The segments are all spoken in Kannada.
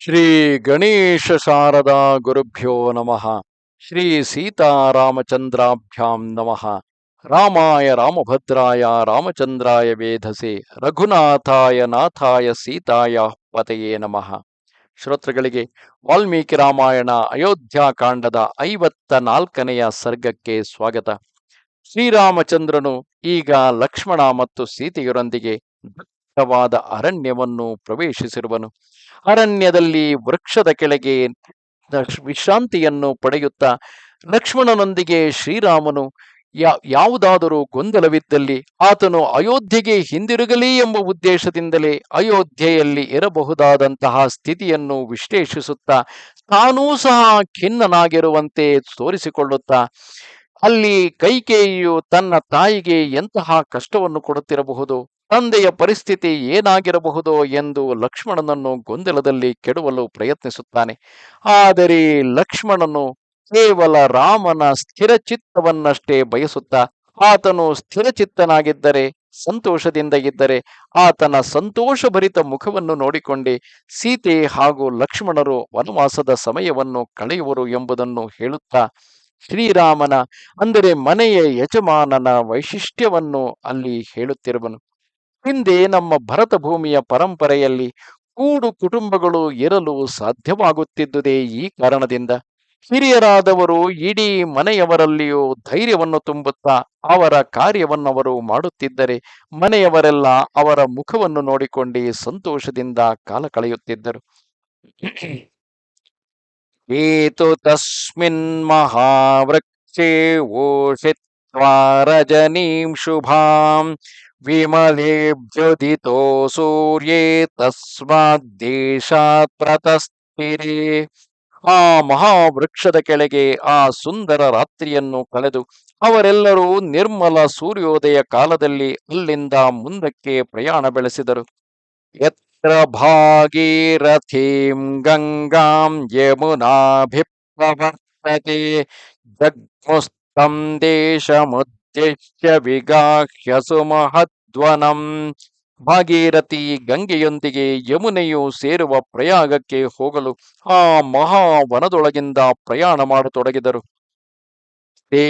ಶ್ರೀ ಗಣೇಶ ಶಾರದಾ ಗುರುಭ್ಯೋ ನಮಃ. ಶ್ರೀ ಸೀತಾರಾಮಚಂದ್ರಾಭ್ಯಾಂ ನಮಃ. ರಾಮಾಯ ರಾಮಭದ್ರಾಯ ರಾಮಚಂದ್ರಾಯ ವೇಧಸೆ ರಘುನಾಥಾಯ ನಾಥಾಯ ಸೀತಾಯ ಪತಯೇ ನಮಃ. ಶ್ರೋತೃಗಳಿಗೆ ವಾಲ್ಮೀಕಿ ರಾಮಾಯಣ ಅಯೋಧ್ಯಾಕಾಂಡದ 54ನೆಯ ಸರ್ಗಕ್ಕೆ ಸ್ವಾಗತ. ಶ್ರೀರಾಮಚಂದ್ರನು ಈಗ ಲಕ್ಷ್ಮಣ ಮತ್ತು ಸೀತೆಯರೊಂದಿಗೆ ದಟ್ಟವಾದ ಅರಣ್ಯವನ್ನು ಪ್ರವೇಶಿಸಿರುವನು. ಅರಣ್ಯದಲ್ಲಿ ವೃಕ್ಷದ ಕೆಳಗೆ ವಿಶ್ರಾಂತಿಯನ್ನು ಪಡೆಯುತ್ತಾ ಲಕ್ಷ್ಮಣನೊಂದಿಗೆ ಶ್ರೀರಾಮನು ಯಾವುದಾದರೂ ಗೊಂದಲವಿದ್ದಲ್ಲಿ ಆತನು ಅಯೋಧ್ಯೆಗೆ ಹಿಂದಿರುಗಲಿ ಎಂಬ ಉದ್ದೇಶದಿಂದಲೇ ಅಯೋಧ್ಯೆಯಲ್ಲಿ ಇರಬಹುದಾದಂತಹ ಸ್ಥಿತಿಯನ್ನು ವಿಶ್ಲೇಷಿಸುತ್ತಾ ತಾನೂ ಸಹ ಖಿನ್ನನಾಗಿರುವಂತೆ ತೋರಿಸಿಕೊಳ್ಳುತ್ತಾ ಅಲ್ಲಿ ಕೈಕೇಯಿಯು ತನ್ನ ತಾಯಿಗೆ ಎಂತಹ ಕಷ್ಟವನ್ನು ಕೊಡುತ್ತಿರಬಹುದು, ತಂದೆಯ ಪರಿಸ್ಥಿತಿ ಏನಾಗಿರಬಹುದೋ ಎಂದು ಲಕ್ಷ್ಮಣನನ್ನು ಗೊಂದಲದಲ್ಲಿ ಕೆಡವಲು ಪ್ರಯತ್ನಿಸುತ್ತಾನೆ. ಆದರೆ ಲಕ್ಷ್ಮಣನು ಕೇವಲ ರಾಮನ ಸ್ಥಿರಚಿತ್ತವನ್ನಷ್ಟೇ ಬಯಸುತ್ತಾ ಆತನು ಸ್ಥಿರಚಿತ್ತನಾಗಿದ್ದರೆ, ಸಂತೋಷದಿಂದ ಇದ್ದರೆ ಆತನ ಸಂತೋಷಭರಿತ ಮುಖವನ್ನು ನೋಡಿಕೊಂಡೇ ಸೀತೆ ಹಾಗೂ ಲಕ್ಷ್ಮಣರು ವನವಾಸದ ಸಮಯವನ್ನು ಕಳೆಯುವರು ಎಂಬುದನ್ನು ಹೇಳುತ್ತಾ ಶ್ರೀರಾಮನ ಅಂದರೆ ಮನೆಯ ಯಜಮಾನನ ವೈಶಿಷ್ಟ್ಯವನ್ನು ಅಲ್ಲಿ ಹೇಳುತ್ತಿರುವನು. ಹಿಂದೆ ನಮ್ಮ ಭರತ ಭೂಮಿಯ ಪರಂಪರೆಯಲ್ಲಿ ಕೂಡು ಕುಟುಂಬಗಳು ಇರಲು ಸಾಧ್ಯವಾಗುತ್ತಿದ್ದುದೇ ಈ ಕಾರಣದಿಂದ. ಹಿರಿಯರಾದವರು ಇಡೀ ಮನೆಯವರಲ್ಲಿಯೂ ಧೈರ್ಯವನ್ನು ತುಂಬುತ್ತಾ ಅವರ ಕಾರ್ಯವನ್ನವರು ಮಾಡುತ್ತಿದ್ದರೆ ಮನೆಯವರೆಲ್ಲ ಅವರ ಮುಖವನ್ನು ನೋಡಿಕೊಂಡೇ ಸಂತೋಷದಿಂದ ಕಾಲ ಕಳೆಯುತ್ತಿದ್ದರು. ಏತು ತಸ್ಮಿನ್ ಮಹಾವೃಕ್ಷೇ ಓಷಿತ್ವಾ ರಜನೀಂ ಶುಭಾಂ ವಿಮಲೇಭ್ಯುದಿತೋ ಸೂರ್ಯೇ ತಸ್ಮಾತ್ ದೇಶಾತ್ ಪ್ರತಸ್ಥಿರೇ. ಆ ಮಹಾವೃಕ್ಷದ ಕೆಳಗೆ ಆ ಸುಂದರ ರಾತ್ರಿಯನ್ನು ಕಳೆದು ಅವರೆಲ್ಲರೂ ನಿರ್ಮಲ ಸೂರ್ಯೋದಯ ಕಾಲದಲ್ಲಿ ಅಲ್ಲಿಂದ ಮುಂದಕ್ಕೆ ಪ್ರಯಾಣ ಬೆಳೆಸಿದರು. ಯತ್ರ ಭಾಗೀರಥೀಂ ಗಂಗಾಂ ಯಮುನಾಭಿಪ್ರವರ್ತತೆ ಜಗ್ಮುಸ್ತಂ ದೇಶಮುದ್ದೇಶ್ಯ ವಿಗಾಹ್ಯ ಸುಮಹದ್ವನಂ. ಭಾಗೀರಥಿ ಗಂಗೆಯೊಂದಿಗೆ ಯಮುನೆಯು ಸೇರುವ ಪ್ರಯಾಗಕ್ಕೆ ಹೋಗಲು ಆ ಮಹಾವನದೊಳಗಿಂದ ಪ್ರಯಾಣ ಮಾಡತೊಡಗಿದರು. ತೇ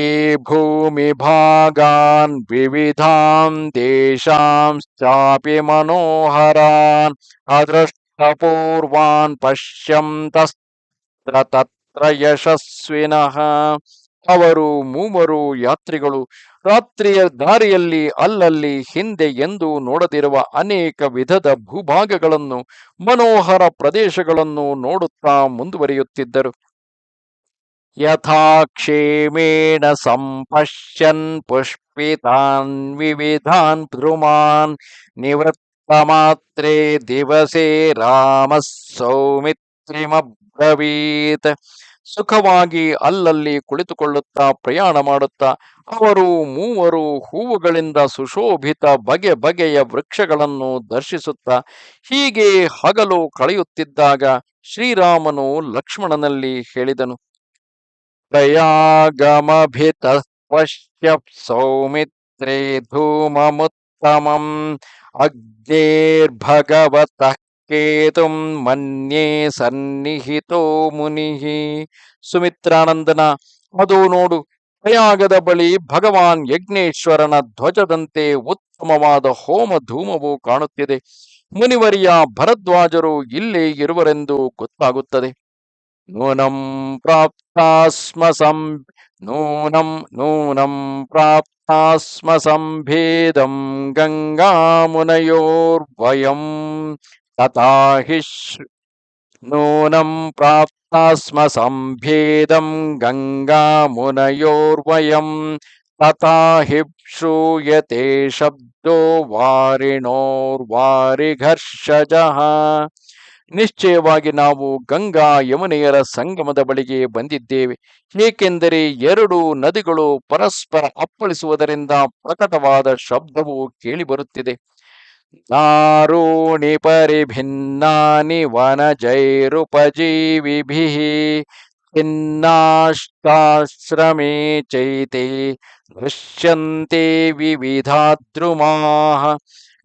ಭೂಮಿ ಭಾಗಾನ್ ವಿವಿಧಾನ್ ದೇಶಾಂಶ್ಚಾಪಿ ಮನೋಹರಾನ್ ಅದೃಷ್ಟಪೂರ್ವಾನ್ ಪಶ್ಯಂತಸ್ತ್ರ ತತ್ರ ಯಶಸ್ವಿನಃ. ಅವರು ಮೂವರು ಯಾತ್ರಿಗಳು ರಾತ್ರಿಯ ದಾರಿಯಲ್ಲಿ ಅಲ್ಲಲ್ಲಿ ಹಿಂದೆ ಎಂದೂ ನೋಡದಿರುವ ಅನೇಕ ವಿಧದ ಭೂಭಾಗಗಳನ್ನು, ಮನೋಹರ ಪ್ರದೇಶಗಳನ್ನು ನೋಡುತ್ತಾ ಮುಂದುವರಿಯುತ್ತಿದ್ದರು. ಯಥಾ ಕ್ಷೇಮೇಣ ಸಂಪಶ್ಯನ್ ಪುಷ್ಪಿತಾನ್ ವಿವಿಧಾನ್ ಧ್ರುಮಾನ್ ನಿವೃತ್ತ ಮಾತ್ರೇ ದಿವಸೇ ರಾಮ ಸೌಮಿತ್ರಿಮಬ್ರವೀತ್. ಸುಖವಾಗಿ ಅಲ್ಲಲ್ಲಿ ಕುಳಿತುಕೊಳ್ಳುತ್ತಾ ಪ್ರಯಾಣ ಮಾಡುತ್ತಾ ಅವರು ಮೂವರು ಹೂವುಗಳಿಂದ ಸುಶೋಭಿತ ಬಗೆ ಬಗೆಯ ವೃಕ್ಷಗಳನ್ನು ದರ್ಶಿಸುತ್ತಾ ಹೀಗೆ ಹಗಲು ಕಳೆಯುತ್ತಿದ್ದಾಗ ಶ್ರೀರಾಮನು ಲಕ್ಷ್ಮಣನಲ್ಲಿ ಹೇಳಿದನು. ಪ್ರಯಾಗಮಭಿತಃ ಪಶ್ಯ ಸೌಮಿತ್ರೇ ಧೂಮಮುತ್ತಮಂ ಅಗ್ನೇರ್ಭಗವತಃ ಕೇತುಂ ಮನ್ಯೇ ಸನ್ನಿಹಿತೋ ಮುನಿಃ. ಸುಮಿತ್ರಾನಂದನ, ಅದು ನೋಡು, ಪ್ರಯಾಗದ ಬಳಿ ಭಗವಾನ್ ಯಜ್ಞೇಶ್ವರನ ಧ್ವಜದಂತೆ ಉತ್ತಮವಾದ ಹೋಮ ಧೂಮವು ಕಾಣುತ್ತಿದೆ. ಮುನಿವರಿಯ ಭರದ್ವಾಜರು ಇಲ್ಲೇ ಇರುವರೆಂದು ಗೊತ್ತಾಗುತ್ತದೆ. ನೂನಂ ಪ್ರಾಪ್ತಾಸ್ಮ ಸಂಭೇದಂ ಗಂಗಾಮುನಯೋರ್ವಯಂ ತಥಾ ಹಿ ನೂನಂ ಪ್ರಾಪ್ತಾಸ್ಮ ಸಂಭೇದಂ ಗಂಗಾಮುನಯೋರ್ವಯಂ ತಥಾ ಹಿ ಶ್ರೂಯತೆ ಶಬ್ದೋ ವಾರಿಣೋರ್ವಾರಿಘರ್ಷಜಃ. ನಿಶ್ಚಯವಾಗಿ ನಾವು ಗಂಗಾ ಯಮುನೆಯರ ಸಂಗಮದ ಬಳಿಗೆ ಬಂದಿದ್ದೇವೆ. ಏಕೆಂದರೆ ಎರಡು ನದಿಗಳು ಪರಸ್ಪರ ಅಪ್ಪಳಿಸುವುದರಿಂದ ಪ್ರಕಟವಾದ ಶಬ್ದವು ಕೇಳಿಬರುತ್ತಿದೆ. ದಾರೂಣಿ ಪರಿಭಿನ್ನಾನಿ ವನಜೈರುಪಜೀವಿಭಿಃ ಖಿನ್ನಾಶ್ರಾಶ್ರಮೇ ಚೈತೆ ದೃಶ್ಯಂತೆ ವಿವಿಧಾದ್ರುಮಾಃ.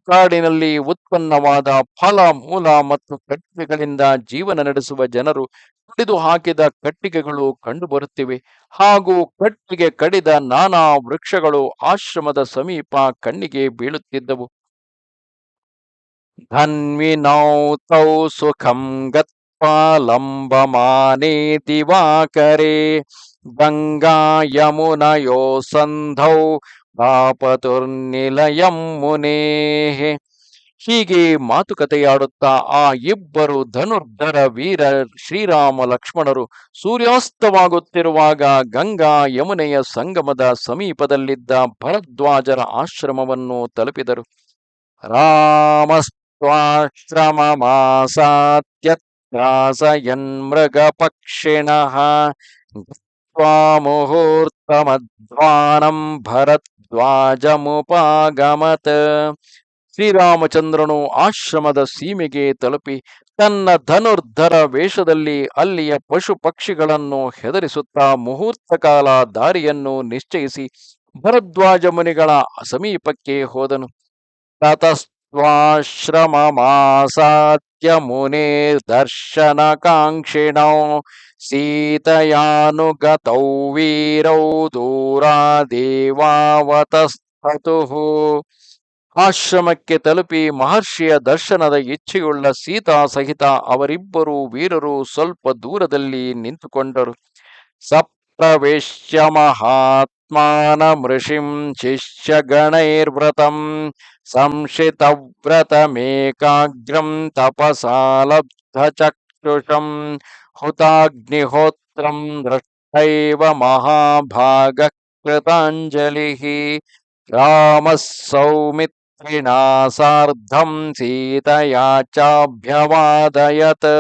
ಕಾಡಿನಲ್ಲಿ ಉತ್ಪನ್ನವಾದ ಫಲ ಮೂಲ ಮತ್ತು ಕಟ್ಟಿಗೆಗಳಿಂದ ಜೀವನ ನಡೆಸುವ ಜನರು ಕಡಿದು ಹಾಕಿದ ಕಟ್ಟಿಗೆಗಳು ಕಂಡುಬರುತ್ತಿವೆ. ಹಾಗೂ ಕಟ್ಟಿಗೆ ಕಡಿದ ನಾನಾ ವೃಕ್ಷಗಳು ಆಶ್ರಮದ ಸಮೀಪ ಕಣ್ಣಿಗೆ ಬೀಳುತ್ತಿದ್ದವು. ಧನ್ವಿನೌ ತೌ ಸುಖಂ ಗತ್ವಾ ಲಂಬಮಾನೆ ದಿವಾಕರೆ ಗಂಗಾ ಯಮುನಯೋ ಸಂಧೌ ಪಾಪತುರ್ನಿಲಯಂ ಮುನೇಃ. ಹೀಗೆ ಮಾತುಕತೆಯಾಡುತ್ತಾ ಆ ಇಬ್ಬರು ಧನುರ್ಧರ ವೀರ ಶ್ರೀರಾಮ ಲಕ್ಷ್ಮಣರು ಸೂರ್ಯಾಸ್ತವಾಗುತ್ತಿರುವಾಗ ಗಂಗಾ ಯಮುನೆಯ ಸಂಗಮದ ಸಮೀಪದಲ್ಲಿದ್ದ ಭರದ್ವಾಜರ ಆಶ್ರಮವನ್ನು ತಲುಪಿದರು. ರಾಮಸ್ತ್ವಾಶ್ರಮಮಾಸಾತ್ಯತ್ರಾಸಯನ್ಮೃಗ ಪಕ್ಷಿಣಃ ಗತ್ವಾ ಮುಹೂರ್ತಮಧ್ವಾನಂ ಭರದ್ವಾಜಮುಪಾಗಮತ್. ಶ್ರೀರಾಮಚಂದ್ರನು ಆಶ್ರಮದ ಸೀಮೆಗೆ ತಲುಪಿ ತನ್ನ ಧನುರ್ಧರ ವೇಷದಲ್ಲಿ ಅಲ್ಲಿಯ ಪಶು ಪಕ್ಷಿಗಳನ್ನು ಹೆದರಿಸುತ್ತಾ ಮುಹೂರ್ತ ಕಾಲ ದಾರಿಯನ್ನು ನಿಶ್ಚಯಿಸಿ ಭರದ್ವಾಜ ಮುನಿಗಳ ಸಮೀಪಕ್ಕೆ ಹೋದನು. ತತಸ್ತ್ವಾಶ್ರಮಮಾಸಾದ್ಯ ಮುನೇರ್ದರ್ಶನಕಾಂಕ್ಷಿಣೋ ಸೀತಯಾನುಗತೌ ವೀರೌ ದೂರಾದೇವಾವತಸ್ಥತುಃ. ಆಶ್ರಮಕ್ಕೆ ತಲುಪಿ ಮಹರ್ಷಿಯ ದರ್ಶನದ ಇಚ್ಛೆಯುಳ್ಳ ಸೀತಾ ಸಹಿತ ಅವರಿಬ್ಬರು ವೀರರು ಸ್ವಲ್ಪ ದೂರದಲ್ಲಿ ನಿಂತುಕೊಂಡರು. ಸಪ್ರವೇಶ್ಯ ಮಹಾತ್ಮಾನಮೃಷಿಂ ಶಿಷ್ಯಗಣೈರ್ವ್ರತಂ ಸಂಶಿತವ್ರತಮೇಕಾಗ್ರಂ ತಪಸಾ ಲಬ್ಧಚಕ್ಷುಷಂ ಹುತಾಗ್ನಿಹೋತ್ರಂ ದೃಷ್ಟೈವ ಮಹಾಭಾಗ ಕೃತಾಂಜಲಿಃ. ರಾಮಃ ಸೌಮಿತ್ರಿಣಾ ಸಾರ್ಧಂ ಸೀತಯಾ ಚಾಭ್ಯವಾದಯತ್.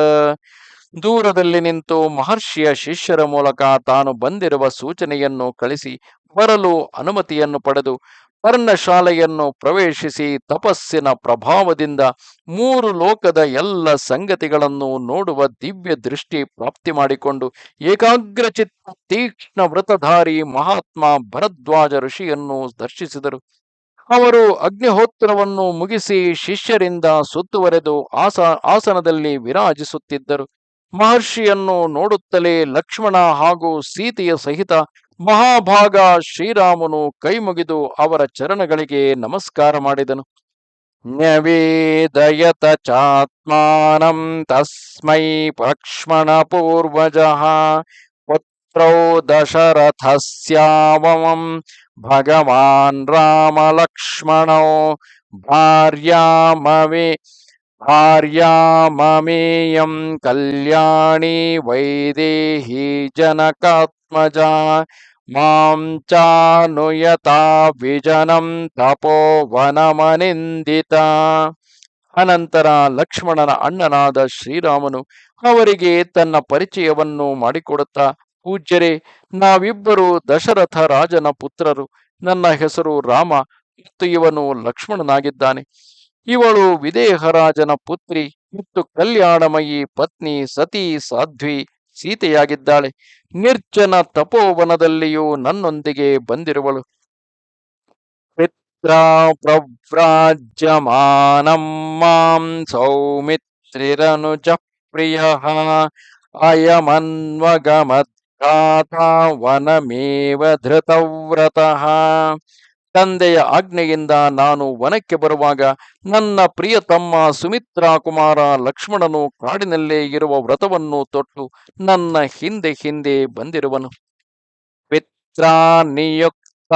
ದೂರದಲ್ಲಿ ನಿಂತು ಮಹರ್ಷಿಯ ಶಿಷ್ಯರ ಮೂಲಕ ತಾನು ಬಂದಿರುವ ಸೂಚನೆಯನ್ನು ಕಳಿಸಿ ಬರಲು ಅನುಮತಿಯನ್ನು ಪಡೆದು ಪರ್ಣಶಾಲೆಯನ್ನು ಪ್ರವೇಶಿಸಿ ತಪಸ್ಸಿನ ಪ್ರಭಾವದಿಂದ ಮೂರು ಲೋಕದ ಎಲ್ಲ ಸಂಗತಿಗಳನ್ನು ನೋಡುವ ದಿವ್ಯ ದೃಷ್ಟಿ ಪ್ರಾಪ್ತಿ ಮಾಡಿಕೊಂಡು ಏಕಾಗ್ರಚಿತ್ತ ತೀಕ್ಷ್ಣ ವ್ರತಧಾರಿ ಮಹಾತ್ಮ ಭರದ್ವಾಜ ಋಷಿಯನ್ನು ದರ್ಶಿಸಿದರು. ಅವರು ಅಗ್ನಿಹೋತ್ರವನ್ನು ಮುಗಿಸಿ ಶಿಷ್ಯರಿಂದ ಸುತ್ತುವರೆದು ಆಸನದಲ್ಲಿ ವಿರಾಜಿಸುತ್ತಿದ್ದರು. ಮಹರ್ಷಿಯನ್ನು ನೋಡುತ್ತಲೇ ಲಕ್ಷ್ಮಣ ಹಾಗೂ ಸೀತೆಯ ಸಹಿತ ಮಹಾಭಾಗ ಶ್ರೀರಾಮನು ಕೈಮುಗಿದು ಅವರ ಚರಣಗಳಿಗೆ ನಮಸ್ಕಾರ ಮಾಡಿದನು. ನ್ಯವೇದಯತ ಚಾತ್ಮಾನಂ ತಸ್ಮೈ ಲಕ್ಷ್ಮಣ ಪೂರ್ವಜಃ ಪುತ್ರೌ ದಶರಥಸ್ಯಾವಮಂ ಭಗವಾನ್ ರಾಮ ಲಕ್ಷ್ಮಣೋ ಭಾರ್ಯಾಮಮೇಯಂ ಕಲ್ಯಾಣಿ ವೈದೇಹಿ ಜನಕಾತ್ಮಜಾ ಮಾಂ ಚಾನುಯತಾ ವಿಜನಂ ತಪೋವನಮನಿಂದಿತ. ಅನಂತರ ಲಕ್ಷ್ಮಣನ ಅಣ್ಣನಾದ ಶ್ರೀರಾಮನು ಅವರಿಗೆ ತನ್ನ ಪರಿಚಯವನ್ನು ಮಾಡಿಕೊಡುತ್ತಾ, ಪೂಜ್ಯರೇ, ನಾವಿಬ್ಬರು ದಶರಥ ರಾಜನ ಪುತ್ರರು. ನನ್ನ ಹೆಸರು ರಾಮ ಮತ್ತು ಇವನು ಲಕ್ಷ್ಮಣನಾಗಿದ್ದಾನೆ. ಇವಳು ವಿದೇಹರಾಜನ ಪುತ್ರಿ ಮತ್ತು ಕಲ್ಯಾಣಮಯಿ ಪತ್ನಿ ಸತಿ ಸಾಧ್ವಿ ಸೀತೆಯಾಗಿದ್ದಾಳೆ. ನಿರ್ಜನ ತಪೋವನದಲ್ಲಿಯೂ ನನ್ನೊಂದಿಗೆ ಬಂದಿರುವಳು. ಪಿತ್ರಾ ಪ್ರವ್ರಾಜ್ಯಮಾನಂ ಮಾಂ ಸೌಮಿತ್ರಿರನುಜ ಪ್ರಿಯಃ ಅಯಮನ್ವಗಮದ್ಘಾತಾ ವನಮೇವ ಧೃತವ್ರತಃ. ತಂದೆಯ ಆಜ್ಞೆಯಿಂದ ನಾನು ವನಕ್ಕೆ ಬರುವಾಗ ನನ್ನ ಪ್ರಿಯ ತಮ್ಮ ಸುಮಿತ್ರಾ ಕುಮಾರ ಲಕ್ಷ್ಮಣನು ಕಾಡಿನಲ್ಲೇ ಇರುವ ವ್ರತವನ್ನು ತೊಟ್ಟು ನನ್ನ ಹಿಂದೆ ಹಿಂದೆ ಬಂದಿರುವನು. ಪಿತ್ರಾ ನಿಯುಕ್ತ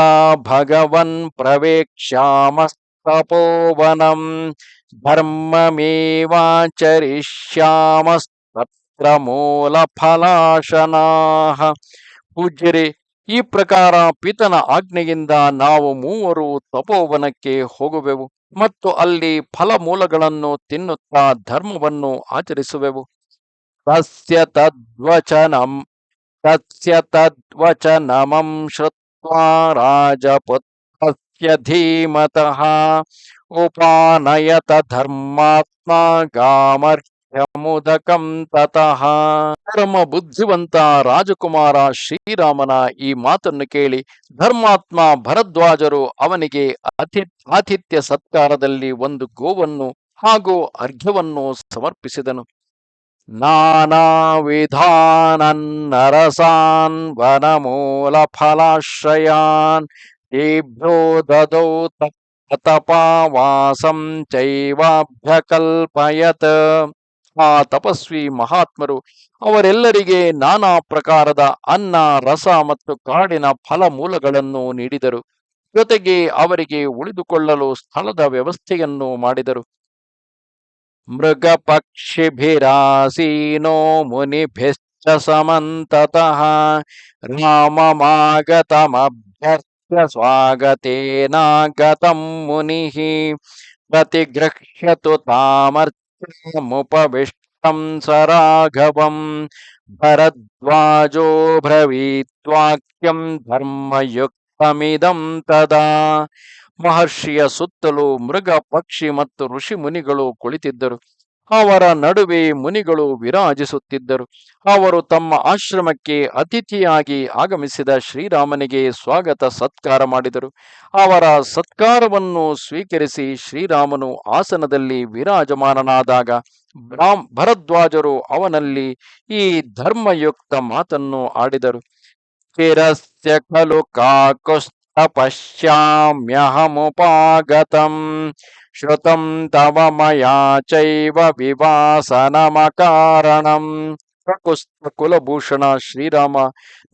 ಭಗವನ್ ಪ್ರವೇಕ್ಷ್ಯಾಮಸ್ತಪೋವನಂ ಧರ್ಮಮೇವಾಚರಿಷ್ಯಾಮಸ್ತತ್ರ ಮೂಲ ಫಲಾಶನಾಃ. ಪೂಜ್ಯರೇ, ಈ ಪ್ರಕಾರ ಪಿತನ ಆಜ್ಞೆಯಿಂದ ನಾವು ಮೂವರು ತಪೋವನಕ್ಕೆ ಹೋಗುವೆವು ಮತ್ತು ಅಲ್ಲಿ ಫಲಮೂಲಗಳನ್ನು ತಿನ್ನುತ್ತಾ ಧರ್ಮವನ್ನು ಆಚರಿಸುವೆವು. ತಸ್ಯ ತದ್ವಚನಮಂ ಶ್ರುತ್ವಾ ರಾಜಪುತ್ರಸ್ಯ ಧೀಮತಃ ಉಪಾನಯತ ಧರ್ಮಾತ್ಮ ಮುದಕಂ ತತಃ. ಪರಮ ಬುದ್ಧಿವಂತ ರಾಜಕುಮಾರ ಶ್ರೀರಾಮನ ಈ ಮಾತನ್ನು ಕೇಳಿ ಧರ್ಮಾತ್ಮ ಭರದ್ವಾಜರು ಅವನಿಗೆ ಆತಿಥ್ಯ ಸತ್ಕಾರದಲ್ಲಿ ಒಂದು ಗೋವನ್ನು ಹಾಗೂ ಅರ್ಘ್ಯವನ್ನು ಸಮರ್ಪಿಸಿದನು. ನಾನಾ ವಿಧಾನನ್ನರಸಾನ್ ವನಮೂಲ ಫಲಾಶ್ರಯಾನ್ ತೇಭ್ಯೋ ದದೌ ತಪವಾಸಂ ಚೈವಾಭ್ಯಕಲ್ಪಯತ್. ಆ ತಪಸ್ವಿ ಮಹಾತ್ಮರು ಅವರೆಲ್ಲರಿಗೆ ನಾನಾ ಪ್ರಕಾರದ ಅನ್ನ, ರಸ ಮತ್ತು ಕಾಡಿನ ಫಲಮೂಲಗಳನ್ನು ನೀಡಿದರು. ಜೊತೆಗೆ ಅವರಿಗೆ ಉಳಿದುಕೊಳ್ಳಲು ಸ್ಥಳದ ವ್ಯವಸ್ಥೆಯನ್ನು ಮಾಡಿದರು. ಮೃಗ ಪಕ್ಷಿಭಿರಾಸೀನೋ ಮುನಿಭಿಶ್ಚ ಸಮಂತತಃ ರಾಮಮಾಗತಮಭ್ಯರ್ಥ್ಯ ಸ್ವಾಗತೇನಾಗತಂ ಮುನಿಃ ಪ್ರತಿಗೃಹ್ಯತು ತಾಮರ್ಚ್ಯಮುಪವಿಷ್ಟಂ ಸರಾಘವಂ ಭರದ್ವಾಜೋ ಬ್ರವೀತ್ವಾಕ್ಯಂ ಧರ್ಮಯುಕ್ತಮಿದಂ ತದಾ. ಮಹರ್ಷಿಯ ಸುತ್ತಲೂ ಮೃಗ, ಪಕ್ಷಿ ಮತ್ತು ಋಷಿ ಮುನಿಗಳು ಕುಳಿತಿದ್ದರು. ಅವರ ನಡುವೆ ಮುನಿಗಳು ವಿರಾಜಿಸುತ್ತಿದ್ದರು. ಅವರು ತಮ್ಮ ಆಶ್ರಮಕ್ಕೆ ಅತಿಥಿಯಾಗಿ ಆಗಮಿಸಿದ ಶ್ರೀರಾಮನಿಗೆ ಸ್ವಾಗತ ಸತ್ಕಾರ ಮಾಡಿದರು. ಅವರ ಸತ್ಕಾರವನ್ನು ಸ್ವೀಕರಿಸಿ ಶ್ರೀರಾಮನು ಆಸನದಲ್ಲಿ ವಿರಾಜಮಾನನಾದಾಗ ಭರದ್ವಾಜರು ಅವನಲ್ಲಿ ಈ ಧರ್ಮಯುಕ್ತ ಮಾತನ್ನು ಆಡಿದರು. ಚಿರಸ್ಯ ಖಲು ಪಶ್ಯಾಮ್ಯಹಮುಪಾಗತಂ ಶ್ರುತಂ ತವ ಮಯಾ ಚೈವ ವಿವಾಸನಮಕಾರಣಂ. ಪ್ರಕುಸ್ತ ಕುಲಭೂಷಣ ಶ್ರೀರಾಮ,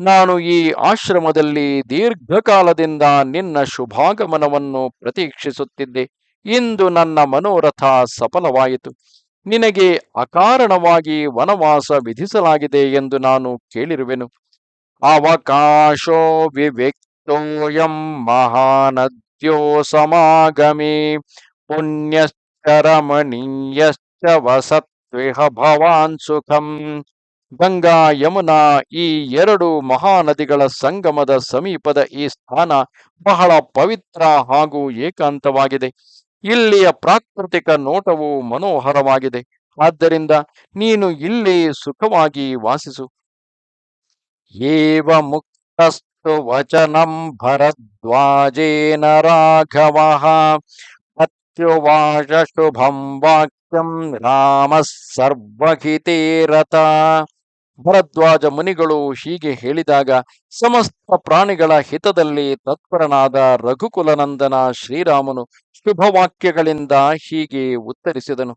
ನಾನು ಈ ಆಶ್ರಮದಲ್ಲಿ ದೀರ್ಘಕಾಲದಿಂದ ನಿನ್ನ ಶುಭಾಗಮನವನ್ನು ಪ್ರತೀಕ್ಷಿಸುತ್ತಿದ್ದೆ. ಇಂದು ನನ್ನ ಮನೋರಥ ಸಫಲವಾಯಿತು. ನಿನಗೆ ಅಕಾರಣವಾಗಿ ವನವಾಸ ವಿಧಿಸಲಾಗಿದೆ ಎಂದು ನಾನು ಕೇಳಿರುವೆನು. ಅವಕಾಶೋ ವಿವಿಕ್ತೋಯಂ ಮಹಾನದ್ಯೋ ಸಮಾಗಮೇ ಪುಣ್ಯಶ್ಚ ರಮಣೀಯಶ್ಚ ವಸತ್ವಿಹ ಭವಾನ್ ಸುಖಂ. ಗಂಗಾ ಯಮುನಾ ಈ ಎರಡು ಮಹಾನದಿಗಳ ಸಂಗಮದ ಸಮೀಪದ ಈ ಸ್ಥಾನ ಬಹಳ ಪವಿತ್ರ ಹಾಗೂ ಏಕಾಂತವಾಗಿದೆ. ಇಲ್ಲಿಯ ಪ್ರಾಕೃತಿಕ ನೋಟವು ಮನೋಹರವಾಗಿದೆ. ಆದ್ದರಿಂದ ನೀನು ಇಲ್ಲಿ ಸುಖವಾಗಿ ವಾಸಿಸು. ಏವ ಮುಕ್ತಸ್ತು ವಚನಂ ಭರದ್ವಾಜೇನ ರಾಘವಃ ಅತ್ಯುವಾಚ ಶುಭಂ ವಾಕ್ಯಂ ರಾಮಃ ಸರ್ವಹಿತೇ ರತಃ. ಭರದ್ವಾಜ ಮುನಿಗಳು ಹೀಗೆ ಹೇಳಿದಾಗ ಸಮಸ್ತ ಪ್ರಾಣಿಗಳ ಹಿತದಲ್ಲಿ ತತ್ಪರನಾದ ರಘುಕುಲನಂದನ ಶ್ರೀರಾಮನು ಶುಭವಾಕ್ಯಗಳಿಂದ ಹೀಗೆ ಉತ್ತರಿಸಿದನು.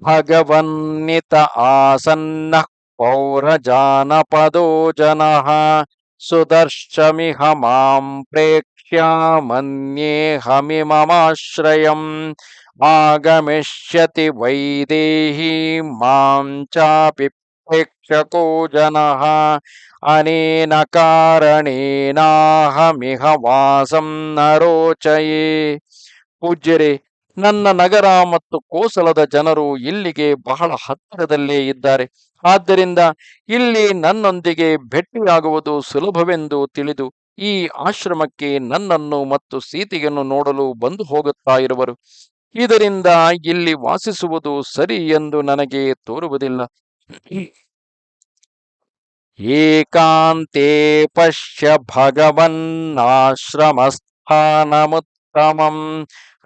ಭಗವನ್ನಿತ ಆಸನ್ನ ಪೌರಜಾನಪದೋ ಜನಃ ಸುದರ್ಶಮಿಹ ಮಾಂ ಪ್ರೇಕ್ಷ್ಯ ಮನ್ಯೇಹಮಿಮಮಾಶ್ರಯಂ ಆಗಮಿಷ್ಯತಿ ವೈದೇಹಿ ಮಾಂ ಚಾಪಿ ಪ್ರೇಕ್ಷಕೋ ಜನಃ ಅನೇನ ಕಾರಣೇನಾಹಮಿಹ ವಾಸಂ ನರೋಚಯೇ. ಪೂಜ್ಯರೇ, ನನ್ನ ನಗರ ಮತ್ತು ಕೋಸಲದ ಜನರು ಇಲ್ಲಿಗೆ ಬಹಳ ಹತ್ತಿರದಲ್ಲೇ ಇದ್ದಾರೆ. ಆದ್ದರಿಂದ ಇಲ್ಲಿ ನನ್ನೊಂದಿಗೆ ಭೇಟಿಯಾಗುವುದು ಸುಲಭವೆಂದು ತಿಳಿದು ಈ ಆಶ್ರಮಕ್ಕೆ ನನ್ನನ್ನು ಮತ್ತು ಸೀತೆಯನ್ನು ನೋಡಲು ಬಂದು ಹೋಗುತ್ತಾ ಇರುವರು. ಇದರಿಂದ ಇಲ್ಲಿ ವಾಸಿಸುವುದು ಸರಿ ಎಂದು ನನಗೆ ತೋರುವುದಿಲ್ಲ. ಏಕಾಂತೆ ಪಶ್ಯ ಭಗವನ್ನಾಶ್ರಮಸ್ಥಾನಮುತ್ತಮಂ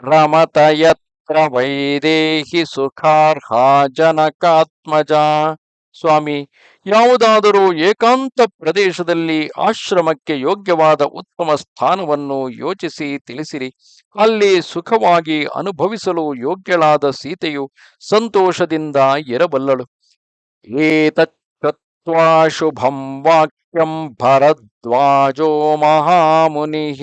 ರಮತ ಯತ್ರ ವೈದೇಹಿ ಸುಖಾರ್ಹ ಜನಕಾತ್ಮಜ. ಸ್ವಾಮಿ, ಯಾವುದಾದರೂ ಏಕಾಂತ ಪ್ರದೇಶದಲ್ಲಿ ಆಶ್ರಮಕ್ಕೆ ಯೋಗ್ಯವಾದ ಉತ್ತಮ ಸ್ಥಾನವನ್ನು ಯೋಚಿಸಿ ತಿಳಿಸಿರಿ. ಅಲ್ಲಿ ಸುಖವಾಗಿ ಅನುಭವಿಸಲು ಯೋಗ್ಯಳಾದ ಸೀತೆಯು ಸಂತೋಷದಿಂದ ಇರಬಲ್ಲಳು. ಏತಚ್ಛುತ್ವಾ ಶುಭಂ ವಾಕ್ಯಂ ಭರದ್ವಾಜೋ ಮಹಾಮುನಿಃ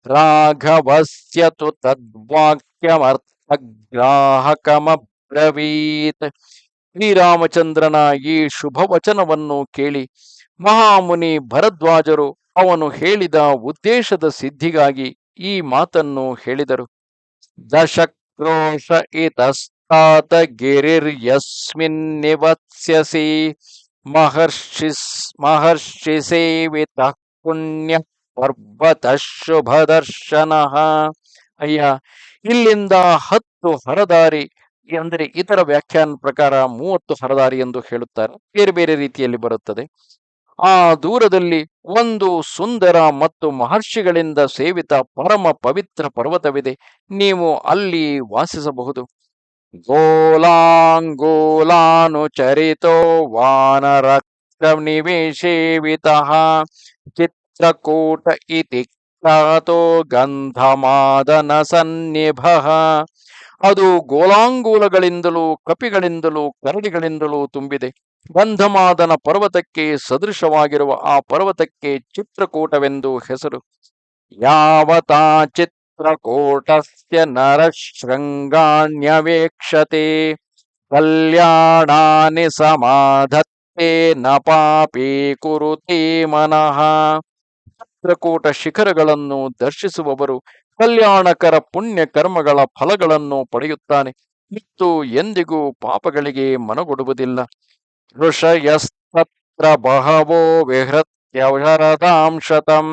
ರಾಘವಸ್ಯ ತು ತದ್ವಾಕ್ಯಮರ್ಥಗ್ರಾಹಕಮಬ್ರವೀತ್. ಶ್ರೀರಾಮಚಂದ್ರನ ಈ ಶುಭ ವಚನವನ್ನು ಕೇಳಿ ಮಹಾಮುನಿ ಭರದ್ವಾಜರು ಅವನು ಹೇಳಿದ ಉದ್ದೇಶದ ಸಿದ್ಧಿಗಾಗಿ ಈ ಮಾತನ್ನು ಹೇಳಿದರು. ದಶಕ್ರೋಶ ಇತಸ್ತಾತ ಗಿರಿರ್ಯಸ್ಮಿನ್ ನಿವತ್ಸ್ಯಸಿ ಮಹರ್ಷಿ ಸೇವಿತ ಪುಣ್ಯ ಪರ್ವತ ಶುಭದರ್ಶನಃ. ಅಯ್ಯ, ಇಲ್ಲಿಂದ 10 ಹರದಾರಿ ಅಂದರೆ ಇತರ ವ್ಯಾಖ್ಯಾನ ಪ್ರಕಾರ 30 ಹರದಾರಿ ಎಂದು ಹೇಳುತ್ತಾರೆ. ಬೇರೆ ಬೇರೆ ರೀತಿಯಲ್ಲಿ ಬರುತ್ತದೆ. ಆ ದೂರದಲ್ಲಿ ಒಂದು ಸುಂದರ ಮತ್ತು ಮಹರ್ಷಿಗಳಿಂದ ಸೇವಿತ ಪರಮ ಪವಿತ್ರ ಪರ್ವತವಿದೆ. ನೀವು ಅಲ್ಲಿ ವಾಸಿಸಬಹುದು. ಗೋಲಾಂಗೋಲಾನುಚರಿತೋ ವಾನರಕ್ರನಿವೇಶೇವಿತಃ ಚಿತ್ರಕೂಟ ಇತಿ ಖ್ಯಾತೋ ಗಂಧಮಾದನ ಸನ್ನಿಭಃ. ಅದು ಗೋಲಾಂಗೂಲಗಳಿಂದಲೂ ಕಪಿಗಳಿಂದಲೂ ಕರಡಿಗಳಿಂದಲೂ ತುಂಬಿದೆ. ಗಂಧಮಾದನ ಪರ್ವತಕ್ಕೆ ಸದೃಶವಾಗಿರುವ ಆ ಪರ್ವತಕ್ಕೆ ಚಿತ್ರಕೂಟವೆಂದು ಹೆಸರು. ಯಾವತಾ ಚಿತ್ರಕೂಟಸ್ಯ ನರಶೃಂಗಾಣ್ಯವೇಕ್ಷತೆ ಕಲ್ಯಾಣಾನಿ ಸಮಾಧತ್ತೆ ನ ಪಾಪೀ ಕುರುತೆ ಮನಃ. ಚಿತ್ರಕೂಟ ಶಿಖರಗಳನ್ನು ದರ್ಶಿಸುವವರು ಕಲ್ಯಾಣಕರ ಪುಣ್ಯ ಕರ್ಮಗಳ ಫಲಗಳನ್ನು ಪಡೆಯುತ್ತಾನೆ ಮತ್ತು ಎಂದಿಗೂ ಪಾಪಗಳಿಗೆ ಮನಗೊಡುವುದಿಲ್ಲ. ಋಷಯಸ್ತತ್ರ ಬಹವೋ ವಿಹೃತ್ಯವರದಾಂ ಶತಂ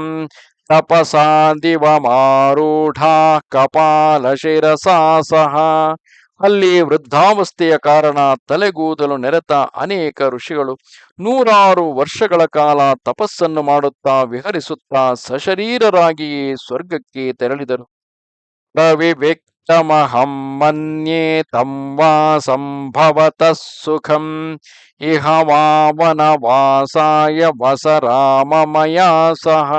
ತಪಸಾ ದಿವಮಾರೂಢಾ ಕಪಾಲ ಶಿರಸಾ ಸಹ. ಅಲ್ಲಿ ವೃದ್ಧಾವಸ್ಥೆಯ ಕಾರಣ ತಲೆಗೂದಲು ನೆರೆತ ಅನೇಕ ಋಷಿಗಳು 100 ವರ್ಷಗಳ ಕಾಲ ತಪಸ್ಸನ್ನು ಮಾಡುತ್ತಾ ವಿಹರಿಸುತ್ತಾ ಸಶರೀರರಾಗಿಯೇ ಸ್ವರ್ಗಕ್ಕೆ ತೆರಳಿದರು. ಪ್ರವಿವಿಕ್ತಮಹಂ ಮನ್ಯೇ ತಂ ವಾ ಸಂಭವತಃ ಸುಖಂ ಇಹ ವಾವನವಾಸಾಯ ವಸರಾಮಮಯಾ ಸಹ.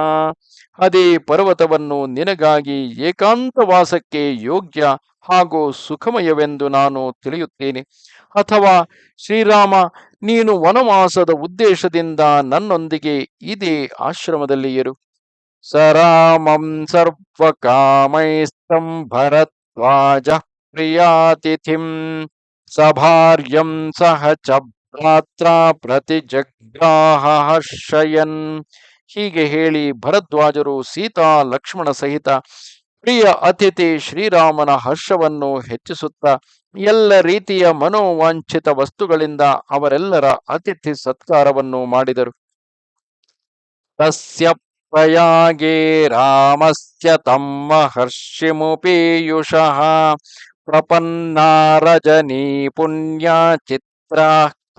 ಅದೇ ಪರ್ವತವನ್ನು ನಿನಗಾಗಿ ಏಕಾಂತವಾಸಕ್ಕೆ ಯೋಗ್ಯ ಹಾಗೂ ಸುಖಮಯವೆಂದು ನಾನು ತಿಳಿಯುತ್ತೇನೆ. ಅಥವಾ ಶ್ರೀರಾಮ, ನೀನು ವನವಾಸದ ಉದ್ದೇಶದಿಂದ ನನ್ನೊಂದಿಗೆ ಇದೇ ಆಶ್ರಮದಲ್ಲಿ ಇರು. ಸರಾಮಂ ಸರ್ವಕಾಮೈಸ್ತಂ ಭರದ್ವಾಜ ಪ್ರಿಯಾತಿಥಿಂ ಸಭಾರ್ಯಂ ಸಹ ಚ ಭ್ರಾತ್ರ ಪ್ರತಿಜಗ್ರಾಹ ಹರ್ಷಯನ್. ಹೀಗೆ ಹೇಳಿ ಭರದ್ವಾಜರು ಸೀತಾ ಲಕ್ಷ್ಮಣ ಸಹಿತ ಪ್ರಿಯ ಅತಿಥಿ ಶ್ರೀರಾಮನ ಹರ್ಷವನ್ನು ಹೆಚ್ಚಿಸುತ್ತಾ ಎಲ್ಲ ರೀತಿಯ ಮನೋವಾಂಛಿತ ವಸ್ತುಗಳಿಂದ ಅವರೆಲ್ಲರ ಅತಿಥಿ ಸತ್ಕಾರವನ್ನು ಮಾಡಿದರು. ತಸ್ಯ ಪ್ರಯಾಗೇ ರಾಮಸ್ಯ ತಮ್ಮ ಹರ್ಷಿಮುಪೀಯುಷಃ ಪ್ರಪನ್ನಾ ರಜನೀ ಪುಣ್ಯ ಚಿತ್ರ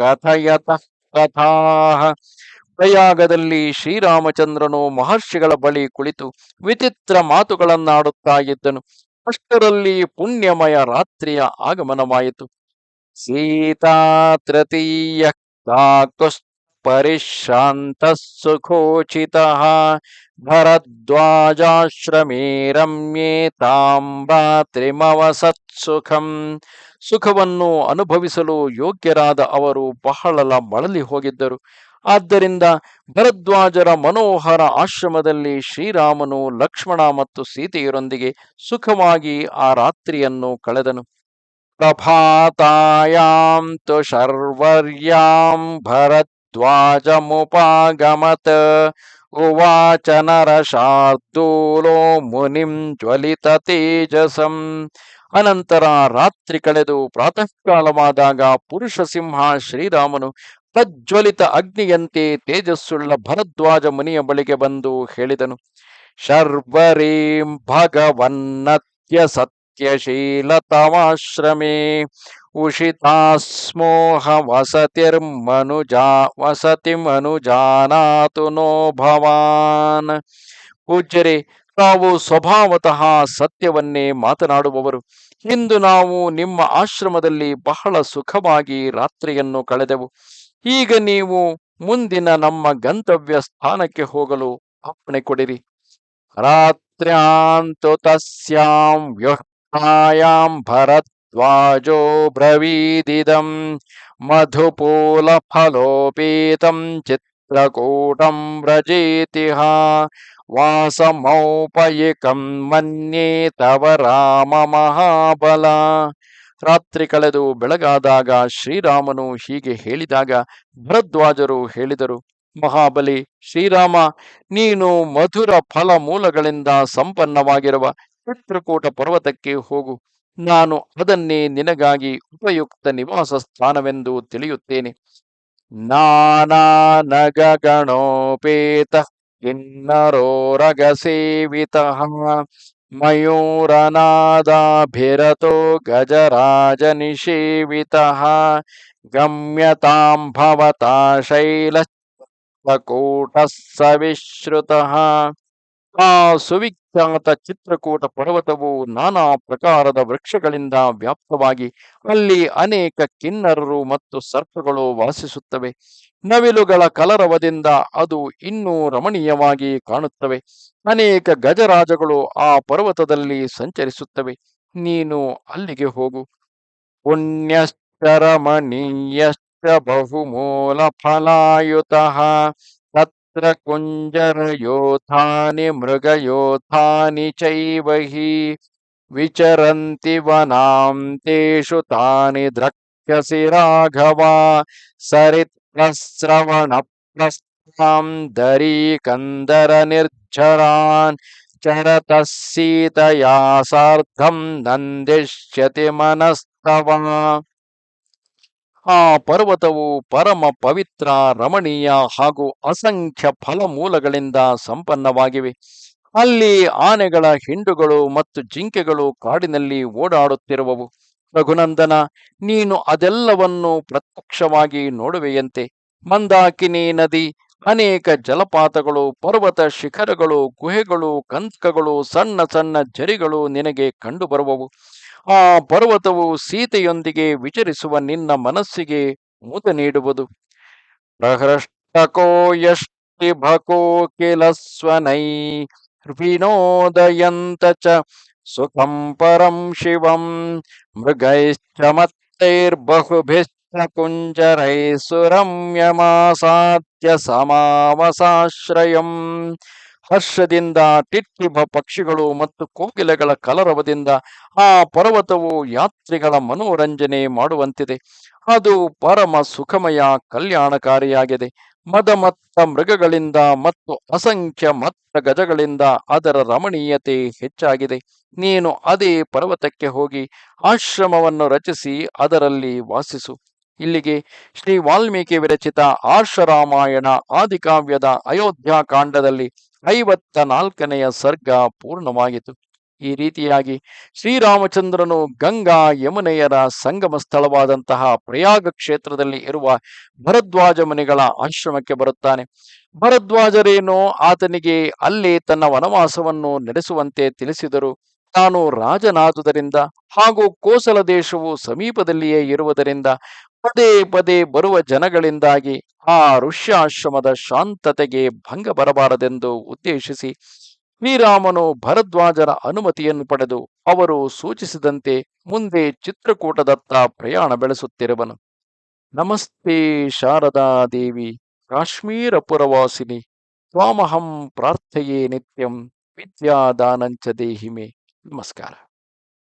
ಕಥಯತಃ ಕಥಾಃ. ಪ್ರಯಾಗದಲ್ಲಿ ಶ್ರೀರಾಮಚಂದ್ರನು ಮಹರ್ಷಿಗಳ ಬಳಿ ಕುಳಿತು ವಿಚಿತ್ರ ಮಾತುಗಳನ್ನಾಡುತ್ತಾ ಇದ್ದನು. ಅಷ್ಟರಲ್ಲಿ ಪುಣ್ಯಮಯ ರಾತ್ರಿಯ ಆಗಮನವಾಯಿತು. ಸೀತಾ ತೃತೀಯ ಕಾಕುಸ್ ಪರಿಶ್ರಾಂತ ಸುಖೋಚಿತಃ ಭರದ್ವಾಜಾಶ್ರಮೇ ರಮ್ಯೇ ತಾಂ ರಾತ್ರಿಮವಸತ್ ಸುಖಂ. ಸುಖವನ್ನು ಅನುಭವಿಸಲು ಯೋಗ್ಯರಾದ ಅವರು ಬಹಳ ಬಳಲಿ ಹೋಗಿದ್ದರು. ಆದ್ದರಿಂದ ಭರದ್ವಾಜರ ಮನೋಹರ ಆಶ್ರಮದಲ್ಲಿ ಶ್ರೀರಾಮನು ಲಕ್ಷ್ಮಣ ಮತ್ತು ಸೀತೆಯರೊಂದಿಗೆ ಸುಖವಾಗಿ ಆ ರಾತ್ರಿಯನ್ನು ಕಳೆದನು. ಪ್ರಭಾತಾಯಾಂ ತು ಶರ್ವರ್ಯಾಂ ಭರದ್ವಾಜಮುಪಾಗಮತ್ ಉವಾಚ ನರಶಾರ್ದೂಲೋ ಮುನಿಂ ಜ್ವಲಿತ ತೇಜಸಂ. ಅನಂತರ ರಾತ್ರಿ ಕಳೆದು ಪ್ರಾತಃ ಕಾಲವಾದಾಗ ಪುರುಷ ಸಿಂಹ ಶ್ರೀರಾಮನು ಪ್ರಜ್ವಲಿತ ಅಗ್ನಿಯಂತೆ ತೇಜಸ್ಸುಳ್ಳ ಭರದ್ವಾಜ ಮುನಿಯ ಬಳಿಗೆ ಬಂದು ಹೇಳಿದನು. ಶರ್ವರೀಂ ಭಗವನ್ನತ್ಯ ಸತ್ಯಶೀಲತಮಾಶ್ರಮೇ ಉಷಿತಾಸ್ಮೋಹ ವಸತಿಮನುಜಾನಾತು ನೋ ಭವಾನ್. ಪೂಜ್ಯರೇ, ತಾವು ಸ್ವಭಾವತಃ ಸತ್ಯವನ್ನೇ ಮಾತನಾಡುವವರು. ಇಂದು ನಾವು ನಿಮ್ಮ ಆಶ್ರಮದಲ್ಲಿ ಬಹಳ ಸುಖವಾಗಿ ರಾತ್ರಿಯನ್ನು ಕಳೆದೆವು. ಈಗ ನೀವು ಮುಂದಿನ ನಮ್ಮ ಗಂತವ್ಯ ಸ್ಥಾನಕ್ಕೆ ಹೋಗಲು ಅಪ್ಪಣೆ ಕೊಡಿರಿ. ರಾತ್ರ್ಯಾಂತು ತಸ್ಯಾಂ ವ್ಯುತ್ಥಾಯಾಂ ಭರದ್ವಾಜೋ ಬ್ರವೀದಿದಂ ಮಧುಪೂಲ ಫಲೋಪೇತಂ ಚಿತ್ರಕೂಟಂ ವ್ರಜೇತಿಹ ವಾಸಮೌಪಯಿಕಂ ಮನ್ಯೇ ತವ ರಾಮ ಮಹಾಬಲ. ರಾತ್ರಿ ಕಳೆದು ಬೆಳಗಾದಾಗ ಶ್ರೀರಾಮನು ಹೀಗೆ ಹೇಳಿದಾಗ ಭರದ್ವಾಜರು ಹೇಳಿದರು, ಮಹಾಬಲಿ ಶ್ರೀರಾಮ, ನೀನು ಮಧುರ ಫಲ ಮೂಲಗಳಿಂದ ಸಂಪನ್ನವಾಗಿರುವ ಚಿತ್ರಕೂಟ ಪರ್ವತಕ್ಕೆ ಹೋಗು. ನಾನು ಅದನ್ನೇ ನಿನಗಾಗಿ ಉಪಯುಕ್ತ ನಿವಾಸ ಸ್ಥಾನವೆಂದು ತಿಳಿಯುತ್ತೇನೆ. ನಾನಾ ನಗಗಣೋಪೇತ ಕಿನ್ನರೋ ರಗಸೇವಿತಃ ಮಯೂರನಾದಾಭಿರತೋ ಗಜರಾಜನಿಷೇವಿತಃ ಗಮ್ಯತಾಂ ಭವತಾ ಶೈಲಕೂಟಃ ಸವಿಶ್ರುತಃ. ಆ ಸುವಿಖ್ಯಾತ ಚಿತ್ರಕೂಟ ಪರ್ವತವು ನಾನಾ ಪ್ರಕಾರದ ವೃಕ್ಷಗಳಿಂದ ವ್ಯಾಪ್ತವಾಗಿ ಅಲ್ಲಿ ಅನೇಕ ಕಿನ್ನರರು ಮತ್ತು ಸರ್ಪಗಳು ವಾಸಿಸುತ್ತವೆ. ನವಿಲುಗಳ ಕಲರವದಿಂದ ಅದು ಇನ್ನೂ ರಮಣೀಯವಾಗಿ ಕಾಣುತ್ತವೆ. ಅನೇಕ ಗಜರಾಜಗಳು ಆ ಪರ್ವತದಲ್ಲಿ ಸಂಚರಿಸುತ್ತವೆ. ನೀನು ಅಲ್ಲಿಗೆ ಹೋಗು. ಪುಣ್ಯಶ್ಚ ರಮಣೀಯಶ್ಚ ಬಹುಮೂಲ ಫಲಾಯುತಃ ತತ್ರ ಕುಂಜರಯೋಧಾನಿ ಮೃಗಯೋಧಾನಿ ಚೈವ ಹಿ ವಿಚರಂತಿ ವನಾಂತೇಷು ತಾನಿ ದ್ರಕ್ಷ್ಯಸಿ ರಾಘವ ಸರಿತ್ಪ್ರಸ್ರವಣ ಪ್ರಸ್ಥಾಂ ದರೀಕಂದರ ನಿರ್ಝರಾನ್ ಚರತಃ ಸೀತಯಾ ಸಾರ್ಧಂ ನಂದಿಷ್ಯತಿ ಮನಸ್ತವ. ಆ ಪರ್ವತವು ಪರಮ ಪವಿತ್ರ, ರಮಣೀಯ ಹಾಗೂ ಅಸಂಖ್ಯ ಫಲಮೂಲಗಳಿಂದ ಸಂಪನ್ನವಾಗಿವೆ. ಅಲ್ಲಿ ಆನೆಗಳ ಹಿಂಡುಗಳು ಮತ್ತು ಜಿಂಕೆಗಳು ಕಾಡಿನಲ್ಲಿ ಓಡಾಡುತ್ತಿರುವವು. ರಘುನಂದನ, ನೀನು ಅದೆಲ್ಲವನ್ನು ಪ್ರತ್ಯಕ್ಷವಾಗಿ ನೋಡುವೆಯಂತೆ. ಮಂದಾಕಿನಿ ನದಿ, ಅನೇಕ ಜಲಪಾತಗಳು, ಪರ್ವತ ಶಿಖರಗಳು, ಗುಹೆಗಳು, ಕಂದಕಗಳು, ಸಣ್ಣ ಸಣ್ಣ ಝರಿಗಳು ನಿನಗೆ ಕಂಡುಬರುವವು. ಆ ಪರ್ವತವು ಸೀತೆಯೊಂದಿಗೆ ವಿಚರಿಸುವ ನಿನ್ನ ಮನಸ್ಸಿಗೆ ಮುದ ನೀಡುವುದು. ಪ್ರಹೃಷ್ಟಕೋ ಯಷ್ಟಿ ಭಕೋ ಕಿಲ ಸ್ವನೈ ವಿನೋದಯಂತ ಚ ಸುಖಂ ಪರಂ ಶಿವಂ ಮೃಗೈಶ್ಚ ಮತ್ತೈರ್ಬಹುಭಿಶ್ಚ ಕುಂಜರೈ ಸುರಮ್ಯಮಾಸಾದ್ಯ ಸಮಾವಸಾಶ್ರಯಂ. ಹರ್ಷದಿಂದ ಟಿಟ್ಟಿಭ ಪಕ್ಷಿಗಳು ಮತ್ತು ಕೋಗಿಲೆಗಳ ಕಲರವದಿಂದ ಆ ಪರ್ವತವು ಯಾತ್ರಿಗಳ ಮನೋರಂಜನೆ ಮಾಡುವಂತಿದೆ. ಅದು ಪರಮ ಸುಖಮಯ, ಕಲ್ಯಾಣಕಾರಿಯಾಗಿದೆ. ಮದಮತ್ತ ಮೃಗಗಳಿಂದ ಮತ್ತು ಅಸಂಖ್ಯ ಮತ್ತ ಗಜಗಳಿಂದ ಅದರ ರಮಣೀಯತೆ ಹೆಚ್ಚಾಗಿದೆ. ನೀನು ಅದೇ ಪರ್ವತಕ್ಕೆ ಹೋಗಿ ಆಶ್ರಮವನ್ನು ರಚಿಸಿ ಅದರಲ್ಲಿ ವಾಸಿಸು. ಇಲ್ಲಿಗೆ ಶ್ರೀ ವಾಲ್ಮೀಕಿ ವಿರಚಿತ ಆರ್ಷರಾಮಾಯಣ ಆದಿಕಾವ್ಯದ ಅಯೋಧ್ಯಾಕಾಂಡದಲ್ಲಿ 54ನೆಯ ಸರ್ಗ ಪೂರ್ಣವಾಯಿತು. ಈ ರೀತಿಯಾಗಿ ಶ್ರೀರಾಮಚಂದ್ರನು ಗಂಗಾ ಯಮುನೆಯರ ಸಂಗಮ ಸ್ಥಳವಾದಂತಹ ಪ್ರಯಾಗ ಕ್ಷೇತ್ರದಲ್ಲಿ ಇರುವ ಭರದ್ವಾಜ ಮುನಿಗಳ ಆಶ್ರಮಕ್ಕೆ ಬರುತ್ತಾನೆ. ಭರದ್ವಾಜರೇನೋ ಆತನಿಗೆ ಅಲ್ಲಿ ತನ್ನ ವನವಾಸವನ್ನು ನಡೆಸುವಂತೆ ತಿಳಿಸಿದರು. ತಾನು ರಾಜನಾದುದರಿಂದ ಹಾಗೂ ಕೋಸಲ ದೇಶವು ಸಮೀಪದಲ್ಲಿಯೇ ಇರುವುದರಿಂದ ಪದೇ ಪದೇ ಬರುವ ಜನಗಳಿಂದಾಗಿ ಆ ಋಷ್ಯಾಶ್ರಮದ ಶಾಂತತೆಗೆ ಭಂಗ ಬರಬಾರದೆಂದು ಉದ್ದೇಶಿಸಿ ಶ್ರೀರಾಮನು ಭರದ್ವಾಜರ ಅನುಮತಿಯನ್ನು ಪಡೆದು ಅವರು ಸೂಚಿಸಿದಂತೆ ಮುಂದೆ ಚಿತ್ರಕೂಟದತ್ತ ಪ್ರಯಾಣ ಬೆಳೆಸುತ್ತಿರುವನು. ನಮಸ್ತೆ ಶಾರದಾ ದೇವಿ ಕಾಶ್ಮೀರ ಪುರವಾಸಿನಿ ತ್ವಾಮಹಂ ಪ್ರಾರ್ಥಯೇ ನಿತ್ಯಂ ವಿದ್ಯಾದಾನಂಚ ದೇಹಿಮೆ. ನಮಸ್ಕಾರ.